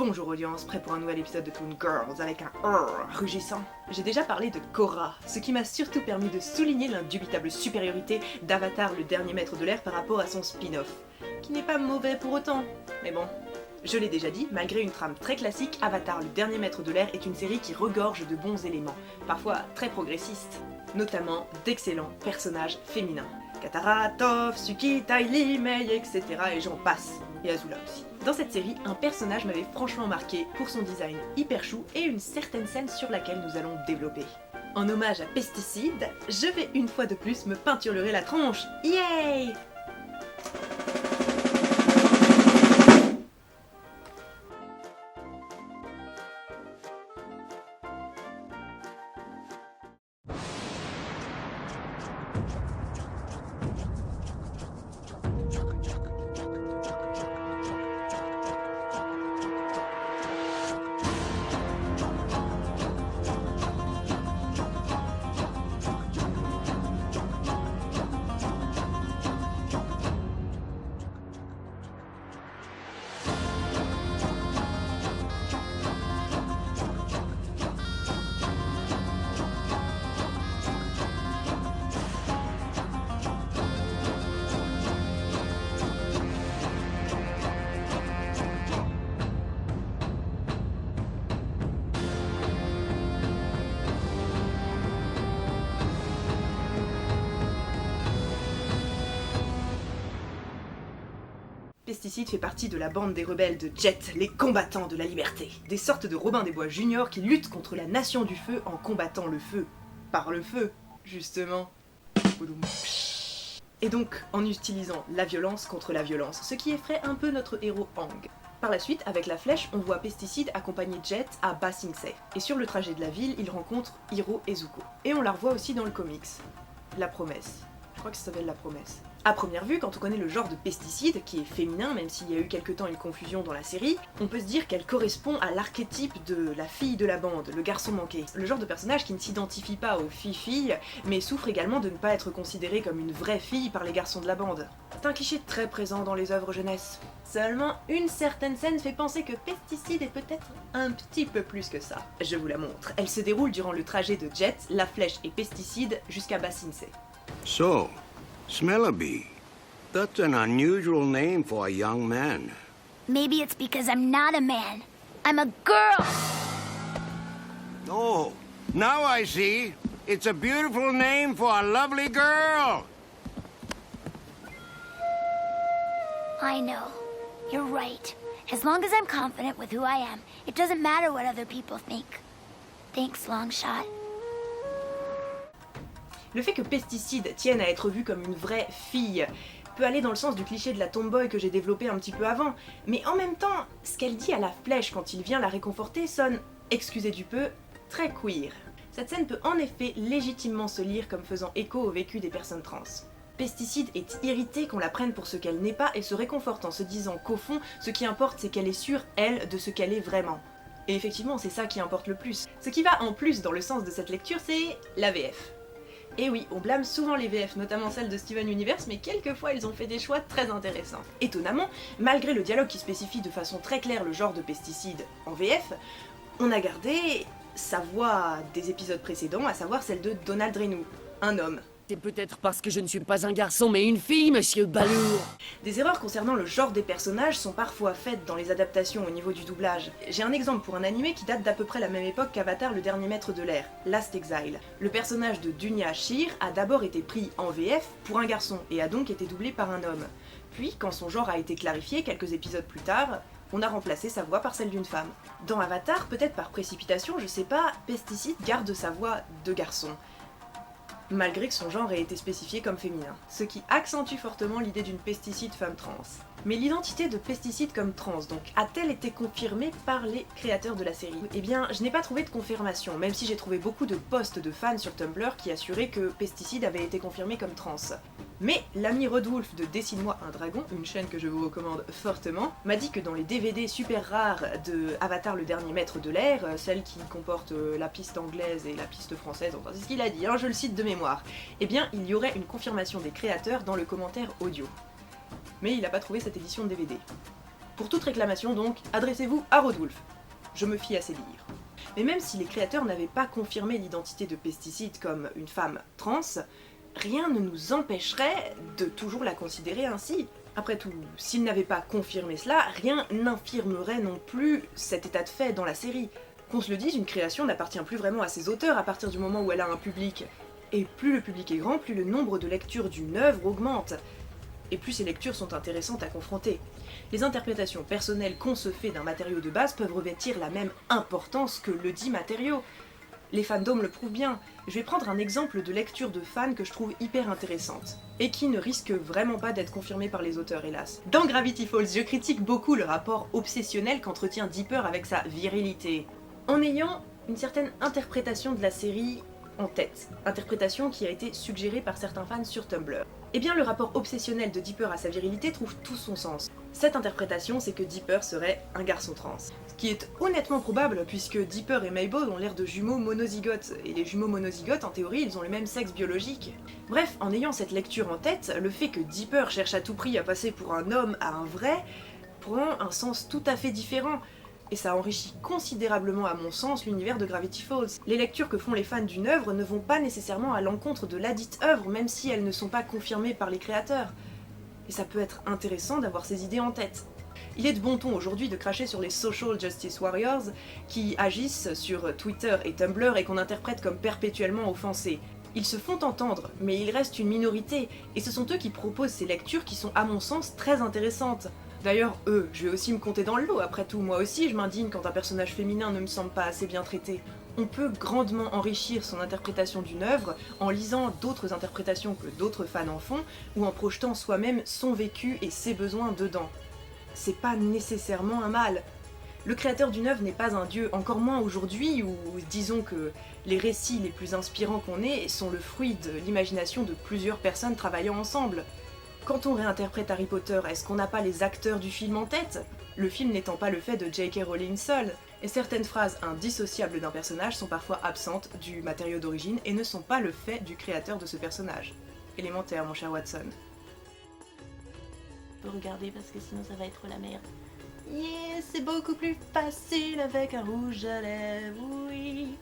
Bonjour audience, prêt pour un nouvel épisode de Toon Girls avec un R rugissant. J'ai déjà parlé de Korra, ce qui m'a surtout permis de souligner l'indubitable supériorité d'Avatar le dernier maître de l'air par rapport à son spin-off, qui n'est pas mauvais pour autant, mais bon. Je l'ai déjà dit, malgré une trame très classique, Avatar le dernier maître de l'air est une série qui regorge de bons éléments, parfois très progressistes, notamment d'excellents personnages féminins. Katara, Toph, Suki, Ty Lee, Mei, etc. et j'en passe, et Azula aussi. Dans cette série, un personnage m'avait franchement marqué pour son design hyper chou et une certaine scène sur laquelle nous allons développer. En hommage à Pesticide, je vais une fois de plus me peinturer la tronche. Yay! Pesticide fait partie de la bande des rebelles de Jet, les combattants de la liberté. Des sortes de Robin des Bois juniors qui luttent contre la nation du feu en combattant le feu. Par le feu, justement. Et donc en utilisant la violence contre la violence, ce qui effraie un peu notre héros Aang. Par la suite, avec la flèche, on voit Pesticide accompagner Jet à Ba Sing Se. Et sur le trajet de la ville, il rencontre Hiro et Zuko. Et on la revoit aussi dans le comics. La promesse. Je crois que ça s'appelle La Promesse. A première vue, quand on connaît le genre de Pesticide, qui est féminin, même s'il y a eu quelque temps une confusion dans la série, on peut se dire qu'elle correspond à l'archétype de la fille de la bande, le garçon manqué. Le genre de personnage qui ne s'identifie pas aux filles-filles, mais souffre également de ne pas être considérée comme une vraie fille par les garçons de la bande. C'est un cliché très présent dans les œuvres jeunesse. Seulement, une certaine scène fait penser que Pesticide est peut-être un petit peu plus que ça. Je vous la montre. Elle se déroule durant le trajet de Jet, la flèche et Pesticide jusqu'à Ba Sing Se. So, Smellerbee. That's an unusual name for a young man. Maybe it's because I'm not a man. I'm a girl! Oh, now I see. It's a beautiful name for a lovely girl. I know. You're right. As long as I'm confident with who I am, it doesn't matter what other people think. Thanks, Longshot. Le fait que Pesticide tienne à être vue comme une vraie fille peut aller dans le sens du cliché de la tomboy que j'ai développé un petit peu avant, mais en même temps, ce qu'elle dit à la flèche quand il vient la réconforter sonne, excusez du peu, très queer. Cette scène peut en effet légitimement se lire comme faisant écho au vécu des personnes trans. Pesticide est irritée qu'on la prenne pour ce qu'elle n'est pas et se réconforte en se disant qu'au fond, ce qui importe c'est qu'elle est sûre, elle, de ce qu'elle est vraiment. Et effectivement, c'est ça qui importe le plus. Ce qui va en plus dans le sens de cette lecture, c'est la VF. Et oui, on blâme souvent les VF, notamment celles de Steven Universe, mais quelquefois ils ont fait des choix très intéressants. Étonnamment, malgré le dialogue qui spécifie de façon très claire le genre de Pesticide en VF, on a gardé sa voix des épisodes précédents, à savoir celle de Donald Renew, un homme. C'est peut-être parce que je ne suis pas un garçon mais une fille, monsieur Balourd. Des erreurs concernant le genre des personnages sont parfois faites dans les adaptations au niveau du doublage. J'ai un exemple pour un animé qui date d'à peu près la même époque qu'Avatar le dernier maître de l'air, Last Exile. Le personnage de Dunya Ashir a d'abord été pris en VF pour un garçon et a donc été doublé par un homme. Puis, quand son genre a été clarifié quelques épisodes plus tard, on a remplacé sa voix par celle d'une femme. Dans Avatar, peut-être par précipitation, je sais pas, Pesticide garde sa voix de garçon, malgré que son genre ait été spécifié comme féminin, ce qui accentue fortement l'idée d'une Pesticide femme trans. Mais l'identité de Pesticide comme trans, donc, a-t-elle été confirmée par les créateurs de la série? Eh bien, je n'ai pas trouvé de confirmation, même si j'ai trouvé beaucoup de posts de fans sur Tumblr qui assuraient que Pesticide avait été confirmé comme trans. Mais l'ami Rodwolf de Dessine-moi un dragon, une chaîne que je vous recommande fortement, m'a dit que dans les DVD super rares de Avatar le dernier maître de l'air, celle qui comporte la piste anglaise et la piste française, enfin c'est ce qu'il a dit, hein, je le cite de mémoire, eh bien il y aurait une confirmation des créateurs dans le commentaire audio. Mais il n'a pas trouvé cette édition de DVD. Pour toute réclamation donc, adressez-vous à Rodwulf. Je me fie à ses dires. Mais même si les créateurs n'avaient pas confirmé l'identité de Pesticide comme une femme trans, rien ne nous empêcherait de toujours la considérer ainsi. Après tout, s'ils n'avaient pas confirmé cela, rien n'infirmerait non plus cet état de fait dans la série. Qu'on se le dise, une création n'appartient plus vraiment à ses auteurs à partir du moment où elle a un public. Et plus le public est grand, plus le nombre de lectures d'une œuvre augmente. Et plus ces lectures sont intéressantes à confronter. Les interprétations personnelles qu'on se fait d'un matériau de base peuvent revêtir la même importance que le dit matériau. Les fandoms le prouvent bien. Je vais prendre un exemple de lecture de fans que je trouve hyper intéressante, et qui ne risque vraiment pas d'être confirmée par les auteurs, hélas. Dans Gravity Falls, je critique beaucoup le rapport obsessionnel qu'entretient Dipper avec sa virilité, en ayant une certaine interprétation de la série en tête, interprétation qui a été suggérée par certains fans sur Tumblr. Eh bien, le rapport obsessionnel de Dipper à sa virilité trouve tout son sens. Cette interprétation, c'est que Dipper serait un garçon trans. Ce qui est honnêtement probable, puisque Dipper et Mabel ont l'air de jumeaux monozygotes, et les jumeaux monozygotes, en théorie, ils ont le même sexe biologique. Bref, en ayant cette lecture en tête, le fait que Dipper cherche à tout prix à passer pour un homme à un vrai, prend un sens tout à fait différent. Et ça enrichit considérablement à mon sens l'univers de Gravity Falls. Les lectures que font les fans d'une œuvre ne vont pas nécessairement à l'encontre de ladite œuvre, même si elles ne sont pas confirmées par les créateurs. Et ça peut être intéressant d'avoir ces idées en tête. Il est de bon ton aujourd'hui de cracher sur les social justice warriors qui agissent sur Twitter et Tumblr et qu'on interprète comme perpétuellement offensés. Ils se font entendre, mais ils restent une minorité, et ce sont eux qui proposent ces lectures qui sont à mon sens très intéressantes. D'ailleurs, je vais aussi me compter dans le lot, après tout, moi aussi je m'indigne quand un personnage féminin ne me semble pas assez bien traité. On peut grandement enrichir son interprétation d'une œuvre en lisant d'autres interprétations que d'autres fans en font, ou en projetant soi-même son vécu et ses besoins dedans. C'est pas nécessairement un mal. Le créateur d'une œuvre n'est pas un dieu, encore moins aujourd'hui où disons que les récits les plus inspirants qu'on ait sont le fruit de l'imagination de plusieurs personnes travaillant ensemble. Quand on réinterprète Harry Potter, est-ce qu'on n'a pas les acteurs du film en tête? Le film n'étant pas le fait de J.K. Rowling seul. Et certaines phrases indissociables d'un personnage sont parfois absentes du matériau d'origine et ne sont pas le fait du créateur de ce personnage. Élémentaire, mon cher Watson. Je peux regarder parce que sinon ça va être la merde. Yeah, c'est beaucoup plus facile avec un rouge à lèvres, oui.